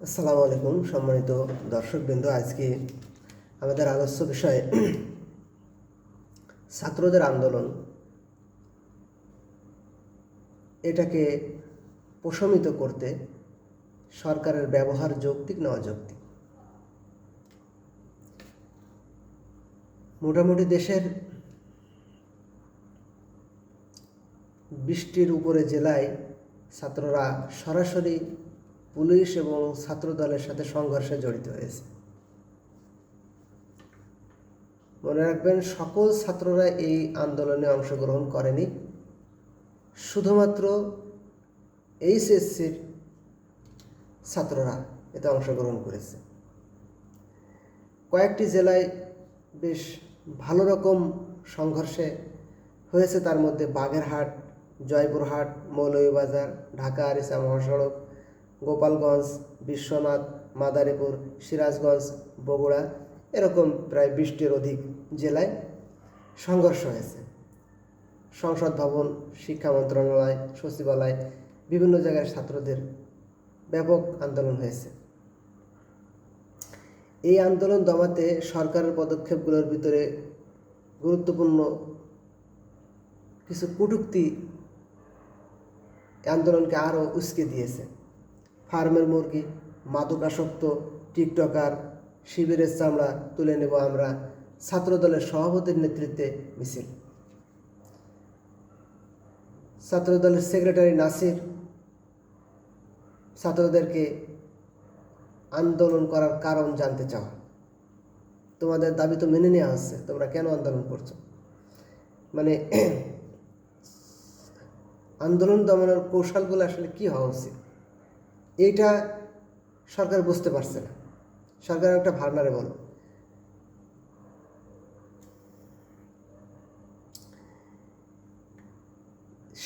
আসসালামু আলাইকুম সম্মানিত দর্শকবৃন্দ। আজকে আমাদের আলোচ্য বিষয় ছাত্রদের আন্দোলন, এটাকে প্রশমিত করতে সরকারের ব্যবহার যৌক্তিক না অযৌক্তিক। মোটামুটি দেশের 20টির উপরে জেলায় ছাত্ররা সরাসরি পুলিশ এবং ছাত্রদলের সাথে সংঘর্ষে জড়িত হয়েছে। মনে রাখবেন, সকল ছাত্ররা এই আন্দোলনে অংশগ্রহণ করেনি, শুধুমাত্র এইচএসসির ছাত্ররা এতে অংশগ্রহণ করেছে। কয়েকটি জেলায় বেশ ভালো রকম সংঘর্ষে হয়েছে, তার মধ্যে বাগেরহাট, জয়পুরহাট, মৌলভীবাজার, ঢাকা আরিচা মহাসড়ক, গোপালগঞ্জ, বিশ্বনাথ, মাদারীপুর, সিরাজগঞ্জ, বগুড়া, এরকম প্রায় 20টির অধিক জেলায় সংঘর্ষ হয়েছে। সংসদ ভবন, শিক্ষা মন্ত্রণালয়, সচিবালয়, বিভিন্ন জায়গায় ছাত্রদের ব্যাপক আন্দোলন হয়েছে। এই আন্দোলন দমাতে সরকারের পদক্ষেপগুলোর ভিতরে গুরুত্বপূর্ণ কিছু কটূক্তি আন্দোলনকে আরও উস্কে দিয়েছে। ফার্মের মুরগি, মাদকাসক্ত, টিকটকার, শিবিরের চামড়া তুলে নেব আমরা, ছাত্রদলের সভাপতির নেতৃত্বে মিছিল। ছাত্রদলের সেক্রেটারি নাসির ছাত্রদেরকে আন্দোলন করার কারণ জানতে চাওয়া, তোমাদের দাবি তো মেনে নেওয়া হচ্ছে, তোমরা কেন আন্দোলন করছো? মানে আন্দোলন দমনের কৌশলগুলো আসলে কি হওয়া উচিত, এইটা সরকার বুঝতে পারছে না। সরকার একটা ভাবনারে বলো।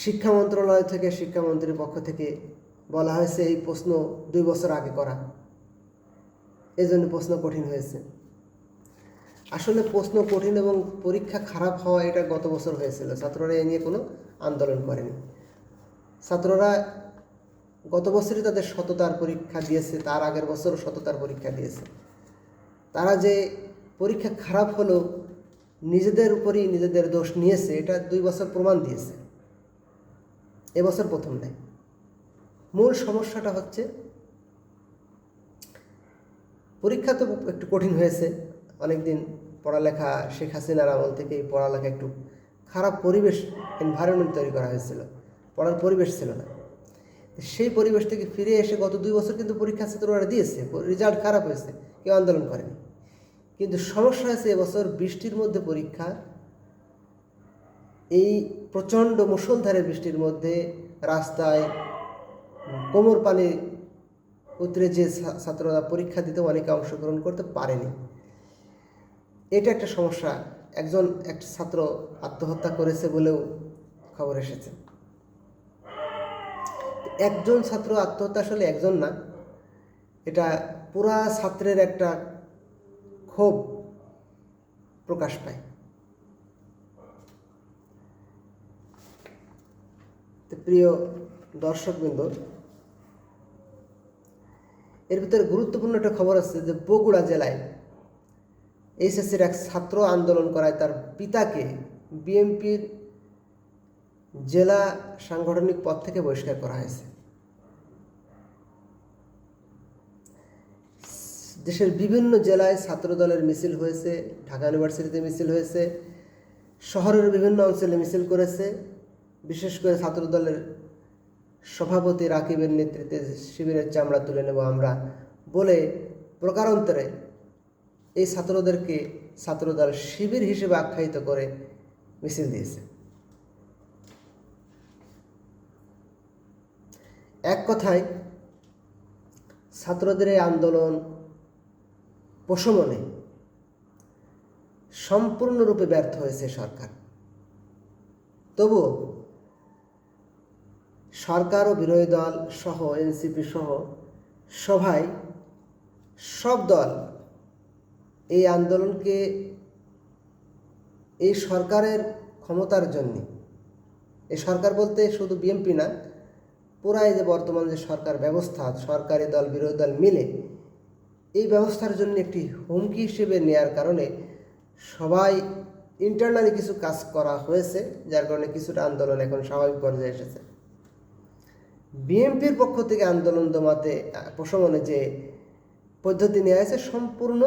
শিক্ষা মন্ত্রণালয় থেকে, শিক্ষামন্ত্রীর পক্ষ থেকে বলা হয়েছে এই প্রশ্ন 2 বছর আগে করা, এজন্য প্রশ্ন কঠিন হয়েছে। আসলে প্রশ্ন কঠিন এবং পরীক্ষা খারাপ হওয়া এটা গত বছর হয়েছিল, ছাত্ররা এ নিয়ে কোনো আন্দোলন করেনি। ছাত্ররা গত বছরই তাদের সততার পরীক্ষা দিয়েছে, তার আগের বছরও সততার পরীক্ষা দিয়েছে। তারা যে পরীক্ষা খারাপ হলো, নিজেদের উপরই নিজেদের দোষ নিয়েছে, এটা 2 বছর প্রমাণ দিয়েছে। এবছর প্রথম নয়। মূল সমস্যাটা হচ্ছে পরীক্ষা তো একটু কঠিন হয়েছে। অনেকদিন পড়ালেখা, শেখ হাসিনার আমল থেকে এই পড়ালেখা একটু খারাপ পরিবেশ, এনভায়রনমেন্ট তৈরি করা হয়েছিল, পড়ার পরিবেশ ছিল না। সেই পরিবেশ থেকে ফিরে এসে গত 2 বছর কিন্তু পরীক্ষা ছাত্ররা দিয়েছে, রেজাল্ট খারাপ হয়েছে, কেউ আন্দোলন করেনি। কিন্তু সমস্যা হয়েছে এবছর 20টির মধ্যে পরীক্ষা, এই প্রচণ্ড মুষলধারে বৃষ্টির মধ্যে রাস্তায় কোমর পানি উতরে যে ছাত্ররা পরীক্ষা দিতে অনেকে অংশগ্রহণ করতে পারেনি। এটা একটা সমস্যা। একটা ছাত্র আত্মহত্যা করেছে বলেও খবর এসেছে। একজন ছাত্র আত্মহত্যা আসলে একজন না, এটা পুরা ছাত্রের একটা ক্ষোভ প্রকাশ পায়। প্রিয় দর্শকবৃন্দ, এর ভিতরে গুরুত্বপূর্ণ একটা খবর আছে যে বগুড়া জেলায় এইচএসসির এক ছাত্র আন্দোলন করায় তার পিতাকে বিএনপির জেলা সাংগঠনিক পদ থেকে বহিষ্কার করা হয়েছে। দেশের বিভিন্ন জেলায় ছাত্রদলের মিছিল হয়েছে, ঢাকা ইউনিভার্সিটিতে মিছিল হয়েছে, শহরের বিভিন্ন অঞ্চলে মিছিল করেছে। বিশেষ করে ছাত্রদলের সভাপতি রাকিবের নেতৃত্বে শিবিরের চামড়া তুলে নেব আমরা বলে প্রকারান্তরে এই ছাত্রদেরকে ছাত্রদল শিবির হিসেবে আখ্যায়িত করে মিছিল দিয়েছে। এক কথায় ছাত্রদের এই আন্দোলন প্রশমনে সম্পূর্ণরূপে ব্যর্থ হয়েছে সরকার। তবুও সরকার ও বিরোধী দল সহ এনসিপি সহ সবাই, সব দল এই আন্দোলনকে এই সরকারের ক্ষমতার জন্য, এই সরকার বলতে শুধু বিএনপি না, পুরাই যে বর্তমান যে সরকার ব্যবস্থা, সরকারি দল বিরোধী দল মিলে এই ব্যবস্থার জন্য একটি হুমকি হিসেবে নেয়ার কারণে সবাই ইন্টারনালি কিছু কাজ করা হয়েছে, যার কারণে কিছুটা আন্দোলন এখন স্বাভাবিক পর্যায়ে এসেছে। বিএনপির পক্ষ থেকে আন্দোলন দমাতে প্রশমনে যে পদ্ধতি নেওয়া হয়েছে সম্পূর্ণ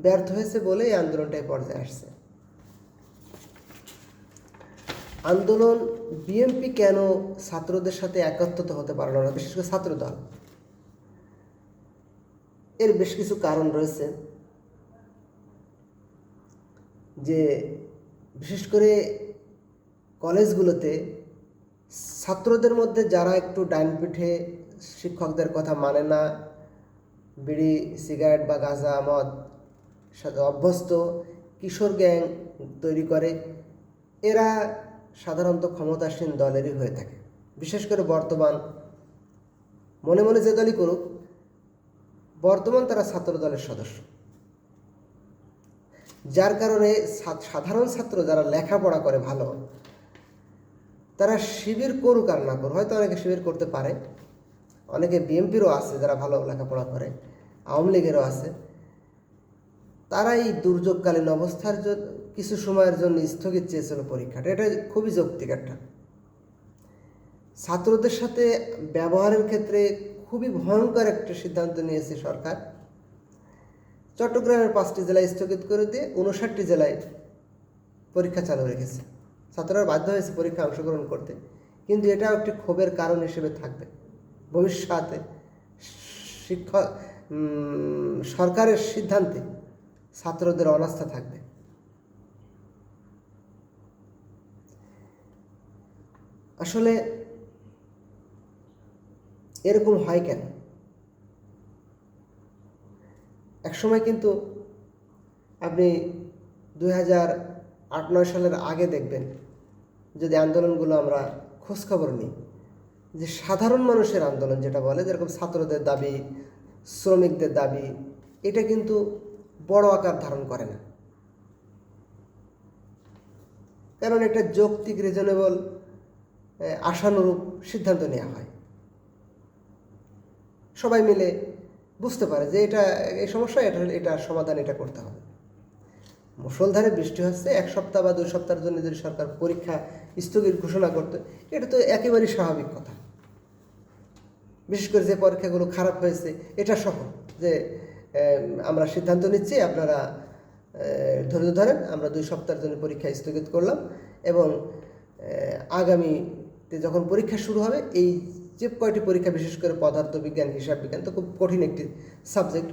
ব্যর্থ হয়েছে বলে এই আন্দোলনটা এই পর্যায়ে আসছে। আন্দোলন বিএনপি কেন ছাত্রদের সাথে একত্রিত হতে পারল না, বিশেষ করে ছাত্রদল, এর বেশ কিছু কারণ রয়েছে। যে বিশেষ করে কলেজগুলোতে ছাত্রদের মধ্যে যারা একটু ডান পিঠে, শিক্ষকদের কথা মানে না, বিড়ি সিগারেট বা গাঁজা মদ সাথে অভ্যস্ত কিশোর গ্যাং তৈরি করে, এরা সাধারণত ক্ষমতাসীন দলেরই হয়ে থাকে। বিশেষ করে বর্তমান, মনে মনে যে দলই করুক, বর্তমান তারা ছাত্র দলের সদস্য, যার কারণে সাধারণ ছাত্র যারা লেখাপড়া করে ভালো, তারা শিবির করুক আর না করুক, হয়তো অনেকে শিবির করতে পারে, অনেকে বিএনপিরও আছে যারা ভালো লেখাপড়া করে, আওয়ামী লীগেরও আছে, তারা এই দুর্যোগকালীন অবস্থার জন্য কিছু সময়ের জন্য স্থগিত চেয়েছিল পরীক্ষাটা। এটা খুবই যৌক্তিক একটা। ছাত্রদের সাথে ব্যবহারের ক্ষেত্রে খুবই ভয়ঙ্কর একটা সিদ্ধান্ত নিয়েছে সরকার। চট্টগ্রামের 5টি জেলায় স্থগিত করে দিয়ে 59টি জেলায় পরীক্ষা চালু রেখেছে। ছাত্ররা বাধ্য হয়েছে পরীক্ষা অংশগ্রহণ করতে, কিন্তু এটাও একটি ক্ষোভের কারণ হিসেবে থাকবে ভবিষ্যতে। সরকারের সিদ্ধান্তে ছাত্রদের অনাস্থা থাকবে। আসলে এরকম হয় কেন? একসময় কিন্তু আপনি 2008-9 সালের আগে দেখবেন, যদি আন্দোলনগুলো আমরা খোঁজখবর নিই, যে সাধারণ মানুষের আন্দোলন যেটা বলে, যেরকম ছাত্রদের দাবি, শ্রমিকদের দাবি, এটা কিন্তু বড় আকার ধারণ করে না, কারণ এটা যৌক্তিক, রিজনেবল, আশানুরূপ সিদ্ধান্ত নেওয়া হয়। সবাই মিলে বুঝতে পারে যে এটা এই সমস্যা, এটার সমাধান এটা করতে হবে। মুষলধারে বৃষ্টি হচ্ছে, 1 সপ্তাহ বা 2 সপ্তাহের জন্য যদি সরকার পরীক্ষা স্থগিত ঘোষণা করতে, এটা তো একেবারেই স্বাভাবিক কথা। বিশেষ করে যে পরীক্ষাগুলো খারাপ হয়েছে এটা সহ, যে আমরা সিদ্ধান্ত নিচ্ছি, আপনারা ধৈর্য ধরেন, আমরা 2 সপ্তাহের জন্য পরীক্ষা স্থগিত করলাম, এবং আগামীতে যখন পরীক্ষা শুরু হবে, এই যে কয়টি পরীক্ষা, বিশেষ করে পদার্থবিজ্ঞান, হিসাব বিজ্ঞান তো খুব কঠিন একটি সাবজেক্ট,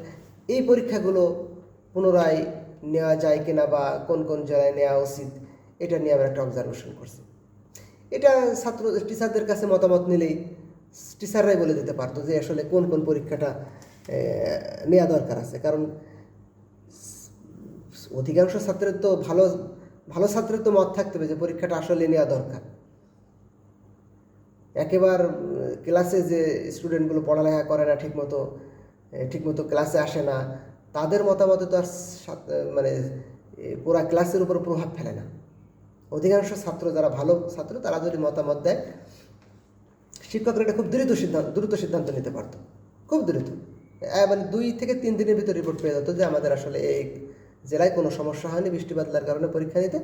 এই পরীক্ষাগুলো পুনরায় নেওয়া যায় কিনা বা কোন কোন জায়গায় নেওয়া উচিত, এটা নিয়ে আমরা একটা অবজারভেশন করছি। এটা টিচারদের কাছে মতামত নিলেই টিচাররাই বলে দিতে পারতো যে আসলে কোন কোন পরীক্ষাটা নেওয়া দরকার আছে। কারণ অধিকাংশ ছাত্রের তো ভালো ছাত্রের তো মত থাকতে হবে যে পরীক্ষাটা আসলে নেওয়া দরকার। একেবারে ক্লাসে যে স্টুডেন্টগুলো পড়ালেখা করে না, ঠিকমতো ক্লাসে আসে না, তাদের মতামতে তো আর মানে পুরা ক্লাসের উপর প্রভাব ফেলে না। অধিকাংশ ছাত্র, যারা ভালো ছাত্র, তারা যদি মতামত দেয়, শিক্ষকরা এটা খুব দ্রুত সিদ্ধান্ত নিতে পারতো, খুব দ্রুত, মানে 2 থেকে 3 দিনের ভিতর রিপোর্ট পেয়ে যেত যে আমাদের আসলে এই জেলায় কোনো সমস্যা হয়নি বৃষ্টি বাদলার কারণে পরীক্ষা নিতে,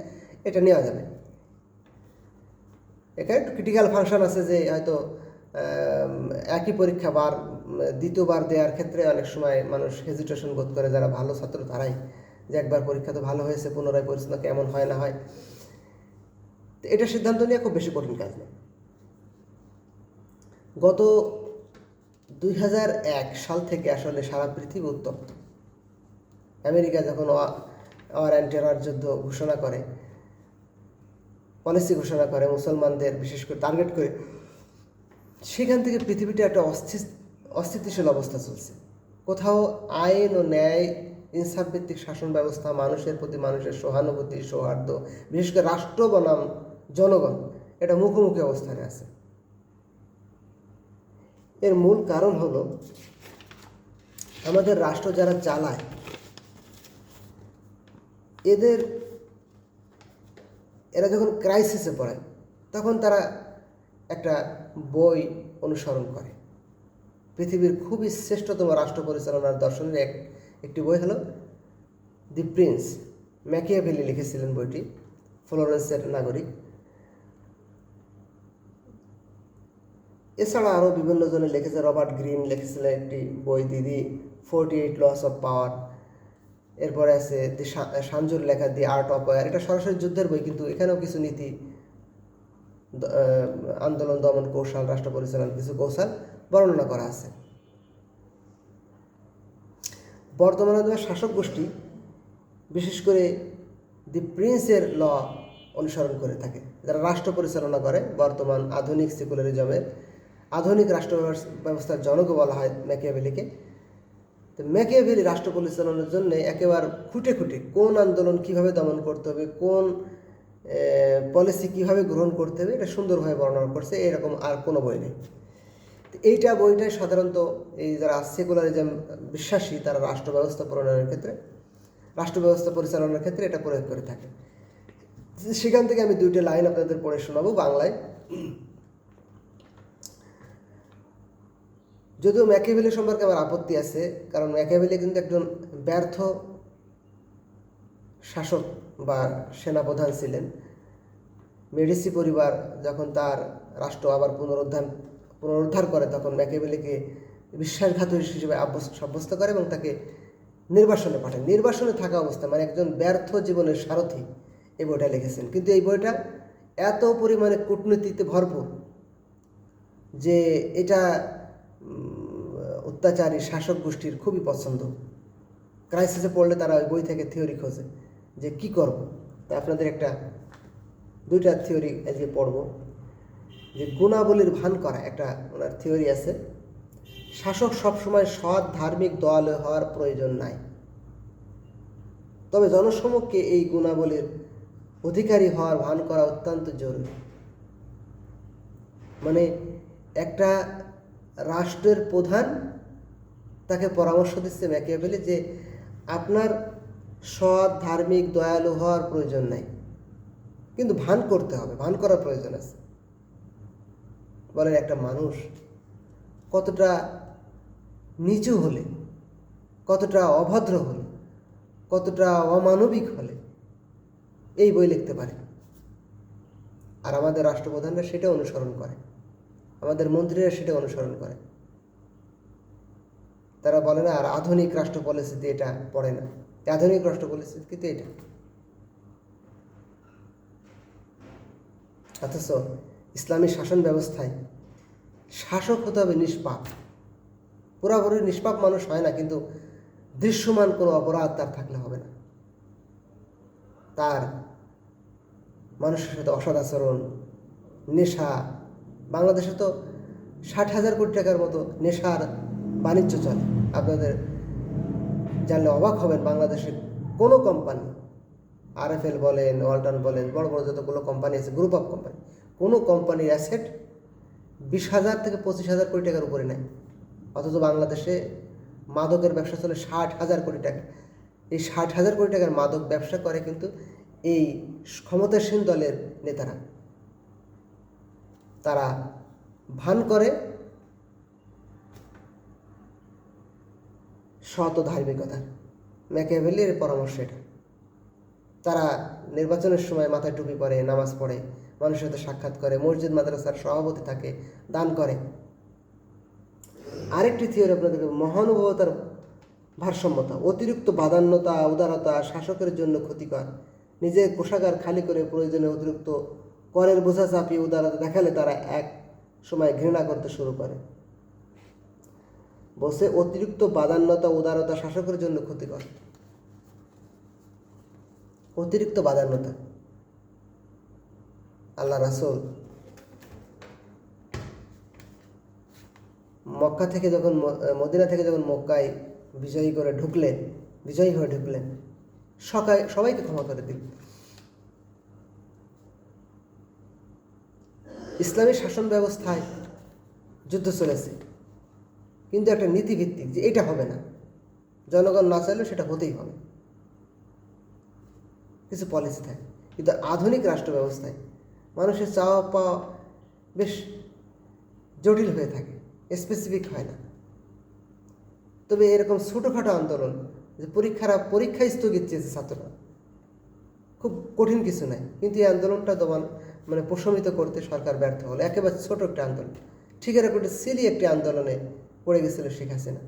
এটা নেওয়া যাবে। এখানে একটু ক্রিটিক্যাল ফাংশন আছে, যে হয়তো একই পরীক্ষা দ্বিতীয়বার দেওয়ার ক্ষেত্রে অনেক সময় মানুষ হেজিটেশন বোধ করে, যারা ভালো ছাত্র তারাই, যে একবার পরীক্ষা তো ভালো হয়েছে, পুনরায় পরিস্থিতি কেমন হয় না হয়, এটা সিদ্ধান্ত নেওয়া খুব বেশি কঠিন কাজ নয়। গত 2001 সাল থেকে আসলে সারা পৃথিবী উত্তপ্ত। আমেরিকা যখন ওয়ার অ্যান্ড টেরর যুদ্ধ ঘোষণা করে, পলিসি ঘোষণা করে মুসলমানদের বিশেষ করে টার্গেট করে, সেখান থেকে পৃথিবীটা একটা অস্থিতিশীল অবস্থা চলছে। কোথাও আইন ও ন্যায়, ইনসাফভিত্তিক শাসন ব্যবস্থা, মানুষের প্রতি মানুষের সহানুভূতি, সৌহার্দ্য, বিশেষ করে রাষ্ট্র বনাম জনগণ, এটা মুখোমুখি অবস্থানে আছে। এর মূল কারণ হলো আমাদের রাষ্ট্র যারা চালায়, এরা যখন ক্রাইসিসে পড়ে, তখন তারা একটা বই অনুসরণ করে। পৃথিবীর খুবই শ্রেষ্ঠতম রাষ্ট্র পরিচালনার দর্শনের একটি বই হলো দি প্রিন্স। ম্যাকিয়াভেলি লিখেছিলেন বইটি, ফ্লোরেন্সের নাগরিক। এছাড়া আরও বিভিন্ন জনে লিখেছে। রবার্ট গ্রিন লিখেছিলেন একটি বই, দি 48 লস অফ পাওয়ার। এরপরে আছে সানজুর লেখা দি আর্ট অফ ওয়ার। এটা সরাসরি যুদ্ধের বই, কিন্তু এখানেও কিছু নীতি, আন্দোলন দমন কৌশল, রাষ্ট্র পরিচালনার কিছু কৌশল বর্ণনা করা আছে। বর্তমানে শাসক গোষ্ঠী বিশেষ করে দি প্রিন্সের ল অনুসরণ করে থাকে, যারা রাষ্ট্র পরিচালনা করে। বর্তমান আধুনিক সেকুলারিজমের আধুনিক রাষ্ট্র ব্যবস্থার জনক বলা হয় ম্যাকিয়াভেলিকে। তো ম্যাকিয়াভেলি রাষ্ট্র পরিচালনার জন্য একেবারে খুঁটে খুঁটে কোন আন্দোলন কিভাবে দমন করতে হবে, কোন পলিসি কিভাবে গ্রহণ করতে হবে, এটা সুন্দরভাবে বর্ণনা করছে। এরকম আর কোনো বই নেই। এইটা বইটাই সাধারণত এই যারা সেকুলারিজম বিশ্বাসী তারা রাষ্ট্র ব্যবস্থা প্রণয়নের ক্ষেত্রে, রাষ্ট্র ব্যবস্থা পরিচালনার ক্ষেত্রে এটা প্রয়োগ করে থাকে। সেখান থেকে আমি দুইটা লাইন আপনাদের পড়ে শোনাবো বাংলায়। যদিও ম্যাকিয়াভেলি সম্পর্কে আমার আপত্তি আছে, কারণ ম্যাকিয়াভেলি কিন্তু একজন ব্যর্থ শাসক বা সেনাপ্রধান ছিলেন। মেডিসি পরিবার যখন তার রাষ্ট্র আবার পুনরুদ্ধার করে, তখন ম্যাকিয়াভেলিকে বিশ্বাসঘাতক হিসেবে সাব্যস্ত করে এবং তাকে নির্বাসনে পাঠায়। নির্বাসনে থাকা অবস্থা, মানে একজন ব্যর্থ জীবনের সারথি এই বইটা লিখেছেন। কিন্তু এই বইটা এত পরিমাণে কূটনীতিতে ভরপুর যে এটা অত্যাচারী শাসক গোষ্ঠীর খুবই পছন্দ। ক্রাইসিসে পড়লে তারা ওই বই থেকে থিওরি খোঁজে যে কি করব। তাই আপনাদের দুইটা থিওরি আজকে পড়ব। যে গুণাবলীর ভান করা, একটা ওনার থিওরি আছে। শাসক সবসময় সৎ, ধার্মিক, দয়ালু হওয়ার প্রয়োজন নাই, তবে জনসমক্ষে এই গুণাবলীর অধিকারী হওয়ার ভান করা অত্যন্ত জরুরি। মানে একটা রাষ্ট্রের প্রধান তাকে পরামর্শ দিচ্ছে ম্যাকিয়াভেলি যে আপনার সৎ, ধার্মিক, দয়ালু হওয়ার প্রয়োজন নাই, কিন্তু ভান করতে হবে, ভান করার প্রয়োজন আছে। বলেন একটা মানুষ কতটা নিচু হলে, কতটা অভদ্র হলে, কতটা অমানবিক হলে এই বই লিখতে পারে। আর আমাদের রাষ্ট্রপ্রধানরা সেটা অনুসরণ করে, আমাদের মন্ত্রীরা সেটা অনুসরণ করে। তারা বলে না আর আধুনিক রাষ্ট্র পলিসিতে এটা পড়ে না, আধুনিক রাষ্ট্র পলিসি কিন্তু এটা। অথচ ইসলামী শাসন ব্যবস্থায় শাসক হতে হবে নিষ্পাপ। পুরাপুরি নিষ্পাপ মানুষ হয় না, কিন্তু দৃশ্যমান কোনো অপরাধ তার থাকলে হবে না। তার মানুষের সাথে অসৎ আচরণ, নেশা, বাংলাদেশে তো 60,000 কোটি টাকার মতো নেশার বাণিজ্য চলে। আপনাদের জানলে অবাক হবেন, বাংলাদেশের কোনো কোম্পানি, RFL বলেন, ওয়ালটন বলেন, বড় বড় যতগুলো কোম্পানি আছে, গ্রুপ অফ কোম্পানি, কোনো কোম্পানির অ্যাসেট 20,000 থেকে 25,000 কোটি টাকার উপরে নেয়। অথচ বাংলাদেশে মাদকের ব্যবসা চলে 60,000 কোটি টাকা। এই 60,000 কোটি টাকার মাদক ব্যবসা করে কিন্তু এই ক্ষমতাসীন দলের নেতারা। তারা ভান করে সৎ ও ধার্মিকতার। ম্যাকিয়াভেলির পরামর্শ এটা। তারা নির্বাচনের সময় মাথায় টুপি পরে, নামাজ পড়ে, মানুষের সাথে সাক্ষাৎ করে, মসজিদ মাদ্রাসার সভাপতি থাকে, দান করে। আরেকটি থিওরি আপনাদের, মহানুভবতার ভারসাম্যতা। অতিরিক্ত বাদান্যতা, উদারতা শাসকের জন্য ক্ষতিকর। নিজের কোষাগার খালি করে প্রয়োজনে অতিরিক্ত করের বোঝা চাপিয়ে উদারতা দেখালে তারা এক সময় ঘৃণা করতে শুরু করে। বলছে অতিরিক্ত বাদান্যতা, উদারতা শাসকের জন্য ক্ষতিকর। অতিরিক্ত বাদান্যতা। আল্লাহ রাসূল মক্কা থেকে যখন মদিনা থেকে যখন মক্কায় বিজয়ী হয়ে ঢুকলেন, সবাইকে ক্ষমা করে দিলেন। ইসলামী শাসন ব্যবস্থায় যুদ্ধ চলেছে, কিন্তু একটা নীতিভিত্তিক, যে এটা হবে না, জনগণ না চাইলেও সেটা হতেই হবে, কিছু পলিসি থাকে। কিন্তু আধুনিক রাষ্ট্র ব্যবস্থায় মানুষের চাওয়া পাওয়া বেশ জটিল হয়ে থাকে, স্পেসিফিক হয় না। তবে এরকম ছোটোখাটো আন্দোলন, যে পরীক্ষা স্থগিত চেয়েছে ছাত্ররা, খুব কঠিন কিছু নাই, কিন্তু এই আন্দোলনটা প্রশমিত করতে সরকার ব্যর্থ হলো। একেবারে ছোট একটা আন্দোলন, ঠিক এরকম একটা সিলি একটি আন্দোলনে পড়ে গেছিল শেখ হাসিনা।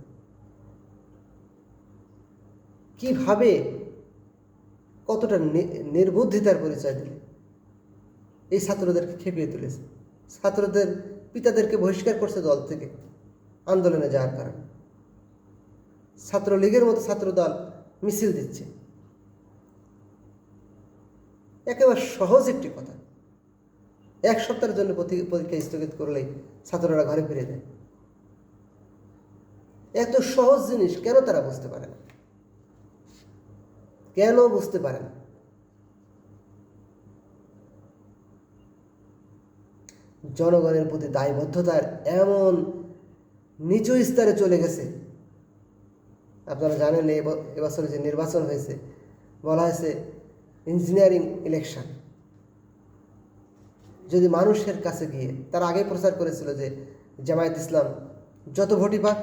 কিভাবে, কতটা নির্বুদ্ধিতার পরিচয় দিলে এই ছাত্রদেরকে খেপিয়ে তুলেছে। ছাত্রদের পিতাদেরকে বহিষ্কার করছে দল থেকে আন্দোলনে যাওয়ার কারণে। ছাত্রলীগের মতো ছাত্রদল মিছিল দিচ্ছে। একেবারে সহজ একটি কথা, 1 সপ্তাহের জন্য পরীক্ষা স্থগিত করলেই ছাত্ররা ঘরে ফিরে যায়। এত সহজ জিনিস কেন তারা বুঝতে পারে না? কেন বুঝতে পারে না? জনগণের প্রতি দায়বদ্ধতার এমন নিচু স্তরে চলে গেছে। আপনারা জানেন এবছরে যে নির্বাচন হয়েছে, বলা হয়েছে ইঞ্জিনিয়ারিং ইলেকশন। যদি মানুষের কাছে গিয়ে, তার আগে প্রচার করেছিল যে জামায়াত ইসলাম যত ভোটই পাক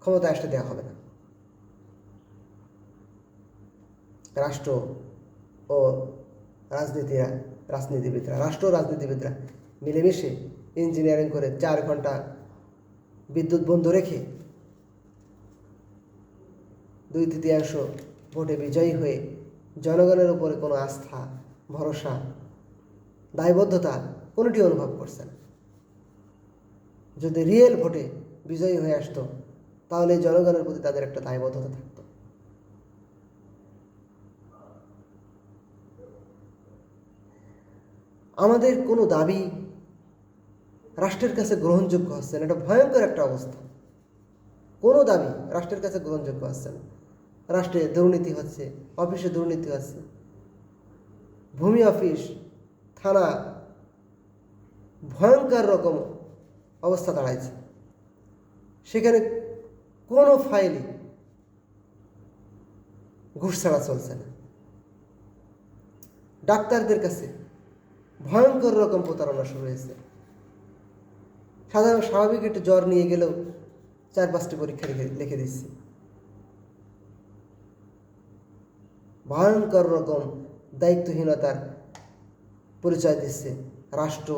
ক্ষমতায় আসতে দেওয়া হবে না। রাষ্ট্র ও রাজনীতিবিদরা মিলেমিশে ইঞ্জিনিয়ারিং করে 4 ঘন্টা বিদ্যুৎ বন্ধ রেখে 2/3 ভোটে বিজয়ী হয়ে জনগণের উপরে কোনো আস্থা, ভরসা, দায়বদ্ধতা কোনোটি অনুভব করছে না। যদি রিয়েল ভোটে বিজয়ী হয়ে আসতো তাহলে জনগণের প্রতি তাদের একটা দায়বদ্ধতা থাকতো। আমাদের কোনো দাবি রাষ্ট্রের কাছে গ্রহণযোগ্য হচ্ছে না। এটা ভয়ঙ্কর একটা অবস্থা। কোনো দাবি রাষ্ট্রের কাছে গ্রহণযোগ্য হচ্ছে না। রাষ্ট্রে দুর্নীতি হচ্ছে, অফিসে দুর্নীতি হচ্ছে, ভূমি অফিস, থানা, ভয়ঙ্কর রকম অবস্থা দাঁড়াইছে। সেখানে কোনো ফাইলই ঘুষ ছাড়া চলছে না। ডাক্তারদের কাছে ভয়ঙ্কর রকম প্রতারণা শুরু হয়েছে। স্বাভাবিক একটু জ্বর নিয়ে গেলেও 4-5টি পরীক্ষা লিখে দিচ্ছে। ভয়ঙ্কর রকম দায়িত্বহীনতার পরিচয় দিচ্ছে রাষ্ট্র,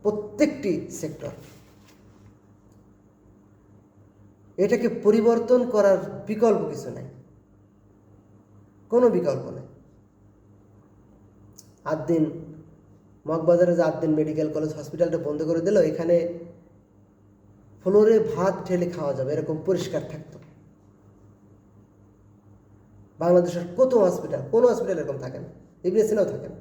প্রত্যেকটি সেক্টর। এটাকে পরিবর্তন করার বিকল্প কিছু নাই, কোনো বিকল্প নেই। মগবাজারে যে 8 দিন মেডিকেল কলেজ হসপিটালটা বন্ধ করে দিল, এখানে ফ্লোরে ভাত ঢেলে খাওয়া যাবে এরকম পরিষ্কার থাকতো। বাংলাদেশের কোনো হসপিটাল এরকম থাকে না, ইবিএসএনও থাকে না।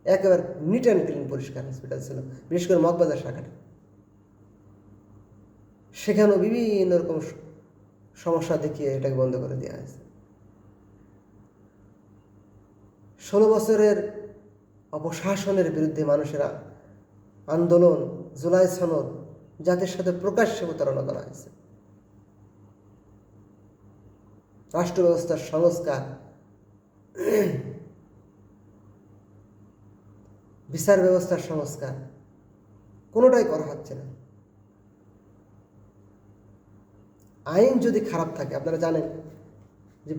একেবারে নিট অ্যান্ড ক্লিন পরিষ্কার হসপিটাল ছিল, বিশেষ করে মগবাজার শাখাটা। সেখানেও বিভিন্ন রকম সমস্যা দেখিয়ে এটাকে বন্ধ করে দেওয়া হয়েছে। 16 বছরের অপশাসনের বিরুদ্ধে মানুষেরা আন্দোলন, জুলাই সনদ, জাতির সাথে প্রকাশ্যে প্রতারণা করা হয়েছে। রাষ্ট্র ব্যবস্থার সংস্কার, বিচার ব্যবস্থার সংস্কার কোনোটাই করা হচ্ছে না। আইন যদি খারাপ থাকে, আপনারা জানেন যে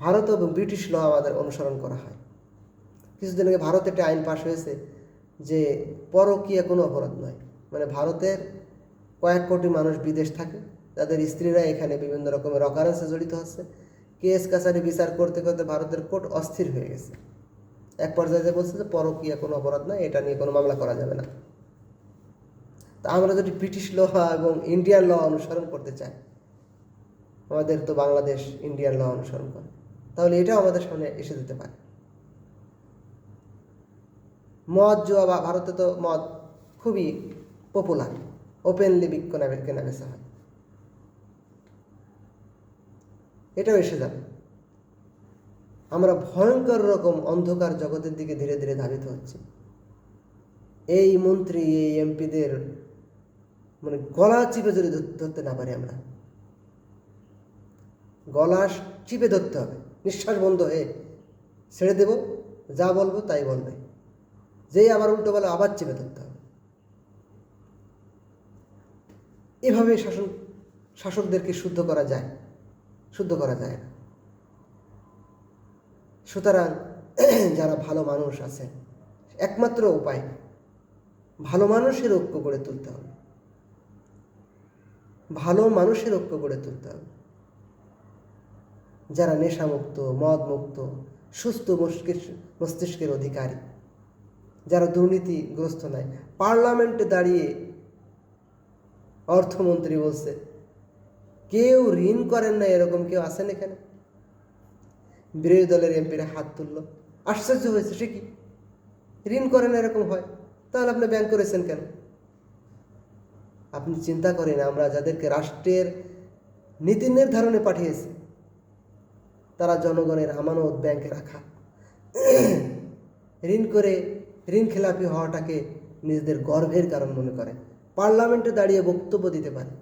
ভারত এবং ব্রিটিশ ল আমাদের অনুসরণ করা হয়। কিছুদিন আগে ভারতে একটা আইন পাশ হয়েছে যে পরকীয়া কোনো অপরাধ নয়। ভারতের কয়েক কোটি মানুষ বিদেশ থাকে, তাদের স্ত্রীরা এখানে বিভিন্ন রকমের অকারেন্সে জড়িত হচ্ছে। কেস কাছারি বিচার করতে করতে ভারতের কোর্ট অস্থির হয়ে গেছে। এক পর্যায়ে বলছে যে পরকীয়া কোনো অপরাধ নয়, এটা নিয়ে কোনো মামলা করা যাবে না। তা আমরা যদি ব্রিটিশ ল এবং ইন্ডিয়ান ল অনুসরণ করতে চাই, আমাদের তো বাংলাদেশ ইন্ডিয়ান ল অনুসরণ করে, তাহলে এটাও আমাদের সামনে এসে যেতে পারে। মদ জুয়া, ভারতে তো মদ খুবই পপুলার, ওপেনলি কেনা বেচা হয়, এটাও এসে যাবে। আমরা ভয়ঙ্কর রকম অন্ধকার জগতের দিকে ধীরে ধীরে ধাবিত হচ্ছে। এই মন্ত্রী, এই এমপিদের গলা চিপে যদি ধরতে না পারি, আমরা গলা চিপে ধরতে হবে, নিঃশ্বাস বন্ধ হয়ে ছেড়ে দেব, যা বলবো তাই বলবে। যেই আবার উল্টো বলে আবার চেপে ধরতে হবে। এভাবে শাসকদেরকে শুদ্ধ করা যায় না। সুতরাং যারা ভালো মানুষ আছে, একমাত্র উপায় ভালো মানুষের ঐক্য গড়ে তুলতে হবে, যারা নেশামুক্ত, মদমুক্ত, সুস্থ মস্তিষ্কের অধিকারী, যারা দুর্নীতিগ্রস্ত নয়। পার্লামেন্টে দাঁড়িয়ে অর্থমন্ত্রী বলছে কেউ ঋণ করেন না, এরকম কেউ আছেন এখানে? বিরোধী দলের এমপিরা হাত তুলল, আশ্চর্য হয়েছে, সে কি ঋণ করেন এরকম হয়? তাহলে আপনি ব্যাংক করেছেন কেন? আপনি চিন্তা করেন, আমরা যাদেরকে রাষ্ট্রের নীতি নির্ধারণে পাঠিয়েছি তারা জনগণের আমানত ব্যাংকে রাখা, ঋণ খেলাপি হওয়াটাকে নিজেদের গর্বের কারণ মনে করে, পার্লামেন্টে দাঁড়িয়ে বক্তব্য দিতে পারে।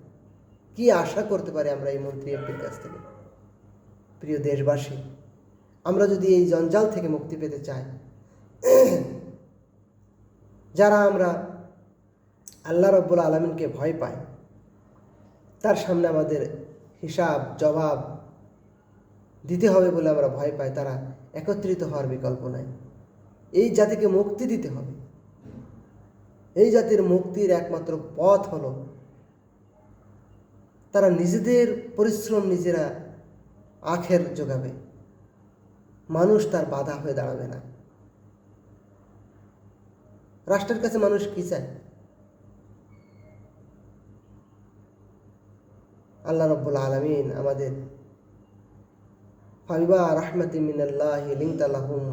কি আশা করতে পারি আমরা এই মন্ত্রী এমপির কাছ থেকে? প্রিয় দেশবাসী, আমরা যদি এই জঞ্জাল থেকে মুক্তি পেতে চাই, যারা আমরা আল্লাহ রাব্বুল আলামিনকে ভয় পাই, তার সামনে আমাদের হিসাব জবাব দিতে হবে বলে আমরা ভয় পাই, তারা একত্রিত হওয়ার বিকল্প নাই। এই জাতিকে মুক্তি দিতে হবে। এই জাতির মুক্তির একমাত্র পথ হলো তারা নিজেদের পরিশ্রম নিজেরা আখের যোগাবে, মানুষ তার বাধা হয়ে দাঁড়াবে না। রাষ্ট্রের কাছে মানুষ কি চায়? আল্লাহ রাব্বুল আলামিন আমাদের ফাবিমা রাহমাতিন মিনাল্লাহি লিনতা লাহুম,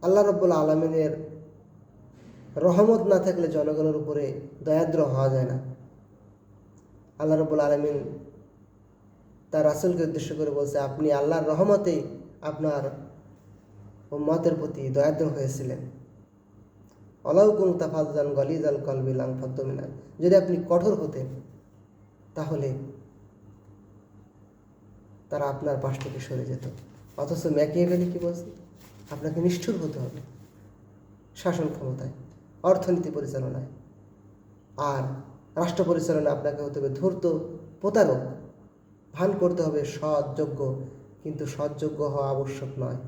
আল্লাহ রাব্বুল আলামিনের রহমত না থাকলে জনগণের উপরে দয়াদ্র হওয়া যায় না। আল্লাহ রাব্বুল আলামিন তার রাসূলকে উদ্দেশ্য করে বলছে, আপনি আল্লাহর রহমতেই আপনার উম্মতের প্রতি দয়াদ্র হয়েছিলেন। ওয়ালাউ কুনতা ফাজ্জান গালিযাল কলবি লানফাদ্দু মিন হাওলিক, যদি আপনি কঠোর হতেন তাহলে তারা আপনার পাশ থেকে সরে যেত। অথচ ম্যাকিয়াভেলি কি বলছে? আপনাকে নিষ্ঠুর হতে হবে শাসন ক্ষমতায়, অর্থনীতি পরিচালনায়, আর রাষ্ট্র পরিচালনায় আপনাকে হতে হবে ধূর্ত প্রতারক। ভান করতে হবে সৎ যোগ্য, কিন্তু সৎযোগ্য হওয়া আবশ্যক নয়।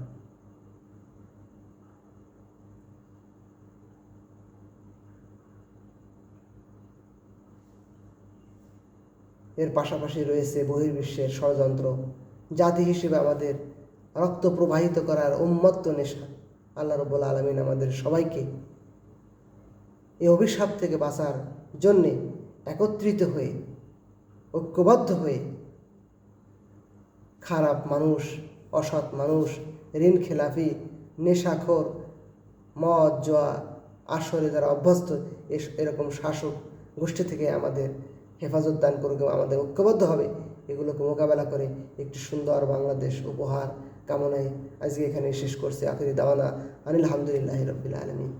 এর পাশাপাশি রয়েছে বহির্বিশ্বের ষড়যন্ত্র, জাতি হিসেবে আমাদের রক্ত প্রবাহিত করার উন্মত্ত নেশা। আল্লাহ রাব্বুল আলামিন আমাদের সবাইকে এই অভিশাপ থেকে বাঁচার জন্যে একত্রিত হয়ে, ঐক্যবদ্ধ হয়ে খারাপ মানুষ, অসৎ মানুষ, ঋণ খেলাপি, নেশাখোর, মদ জোয়া আসরে যারা অভ্যস্ত, এরকম শাসক গোষ্ঠী থেকে আমাদের হেফাজত দান করুক, আমাদের ঐক্যবদ্ধ হবে এগুলোকে মোকাবেলা করে একটি সুন্দর বাংলাদেশ উপহার কামনায় আজকে এখানে শেষ করছি। আখিরি দাওয়ানা আনিল হামদুলিল্লাহি রাব্বিল আলামিন।